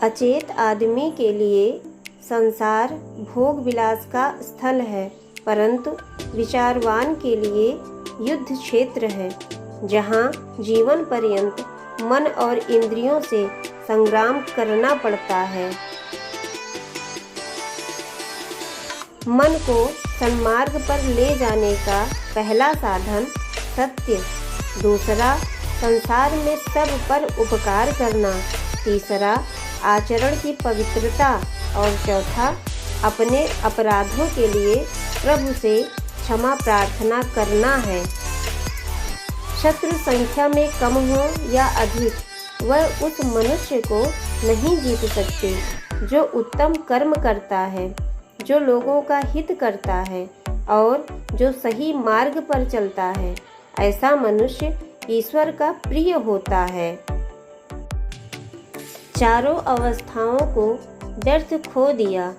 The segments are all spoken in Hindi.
अचेत आदमी के लिए संसार भोग विलास का स्थल है, परंतु विचारवान के लिए युद्ध क्षेत्र है, जहाँ जीवन पर्यंत मन और इंद्रियों से संग्राम करना पड़ता है। मन को सन्मार्ग पर ले जाने का पहला साधन सत्य, दूसरा संसार में सब पर उपकार करना, तीसरा आचरण की पवित्रता और चौथा अपने अपराधों के लिए प्रभु से क्षमा प्रार्थना करना है। शत्रु संख्या में कम हो या अधिक, वह उस मनुष्य को नहीं जीत सकते जो उत्तम कर्म करता है, जो लोगों का हित करता है और जो सही मार्ग पर चलता है। ऐसा मनुष्य ईश्वर का प्रिय होता है। चारों अवस्थाओं को व्यर्थ खो दिया,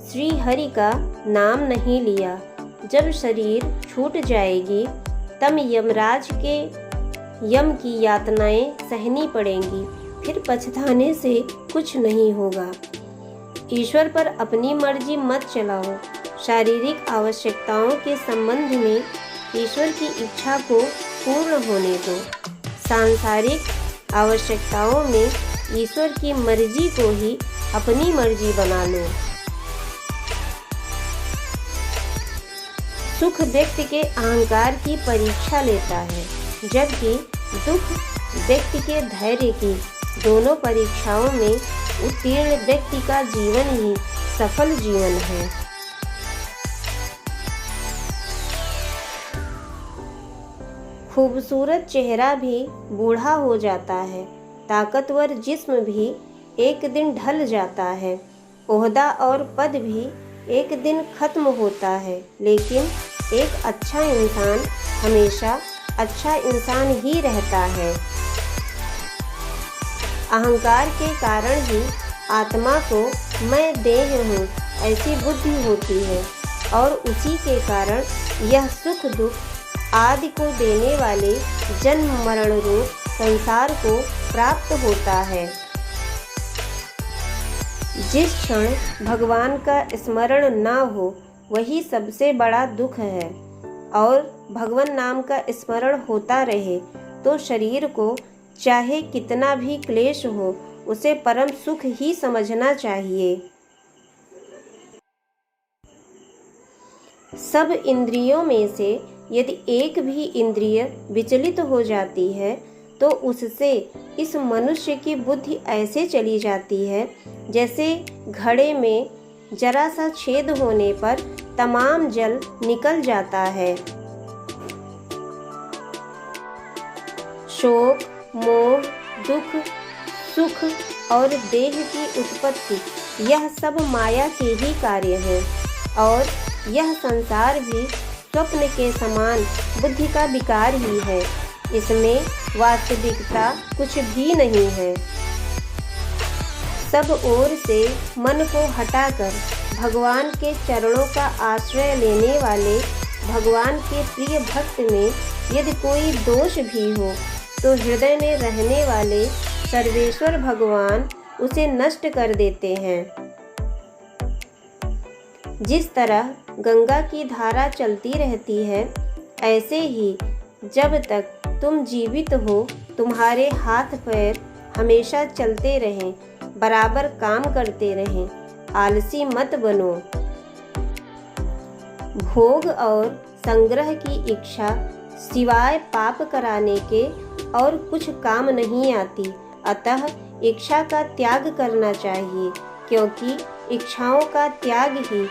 श्री हरि का नाम नहीं लिया। जब शरीर छूट जाएगी तब यमराज के यम की यातनाएं सहनी पड़ेंगी, फिर पछताने से कुछ नहीं होगा। ईश्वर पर अपनी मर्जी मत चलाओ। शारीरिक आवश्यकताओं के संबंध में ईश्वर की इच्छा को पूर्ण होने दो। सांसारिक आवश्यकताओं में ईश्वर की मर्जी को ही अपनी मर्जी बना लो। सुख व्यक्ति के अहंकार की परीक्षा लेता है, जबकि दुख व्यक्ति के धैर्य की। दोनों परीक्षाओं में उत्तीर्ण व्यक्ति का जीवन ही सफल जीवन है। खूबसूरत चेहरा भी बूढ़ा हो जाता है, ताकतवर जिस्म भी एक दिन ढल जाता है, ओहदा और पद भी एक दिन खत्म होता है, लेकिन एक अच्छा इंसान हमेशा अच्छा इंसान ही रहता है। अहंकार के कारण ही आत्मा को मैं देह हूँ ऐसी बुद्धि होती है और उसी के कारण यह सुख दुख आदि को देने वाले जन्म मरण रूप संसार को प्राप्त होता है। जिस क्षण भगवान का स्मरण ना हो वही सबसे बड़ा दुख है, और भगवान नाम का स्मरण होता रहे तो शरीर को चाहे कितना भी क्लेश हो उसे परम सुख ही समझना चाहिए। सब इंद्रियों में से यदि एक भी इंद्रिय विचलित हो जाती है तो उससे इस मनुष्य की बुद्धि ऐसे चली जाती है जैसे घड़े में जरा सा छेद होने पर तमाम जल निकल जाता है। शोक, मोह, दुख, सुख और देह की उत्पत्ति यह सब माया के ही कार्य है, और यह संसार भी स्वप्न के समान बुद्धि का विकार ही है। इसमें वास्तविकता कुछ भी नहीं है। सब ओर से मन को हटाकर भगवान के चरणों का आश्रय लेने वाले भगवान के प्रिय भक्त में यदि कोई दोष भी हो तो हृदय में रहने वाले सर्वेश्वर भगवान उसे नष्ट कर देते हैं। जिस तरह गंगा की धारा चलती रहती है, ऐसे ही जब तक तुम जीवित हो तुम्हारे हाथ पैर हमेशा चलते रहें, बराबर काम करते रहें, आलसी मत बनो। भोग और संग्रह की इच्छा सिवाय पाप कराने के और कुछ काम नहीं आती, अतः इच्छा का त्याग करना चाहिए, क्योंकि इच्छाओं का त्याग ही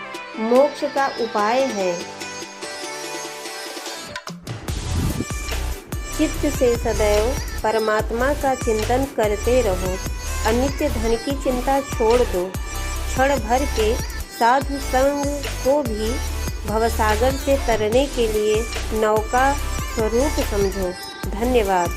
मोक्ष का उपाय है। चित्त से सदैव परमात्मा का चिंतन करते रहो। अनित्य धन की चिंता छोड़ दो। क्षण भर के साधु संग को भी भवसागर से तरने के लिए नौका स्वरूप समझो। धन्यवाद।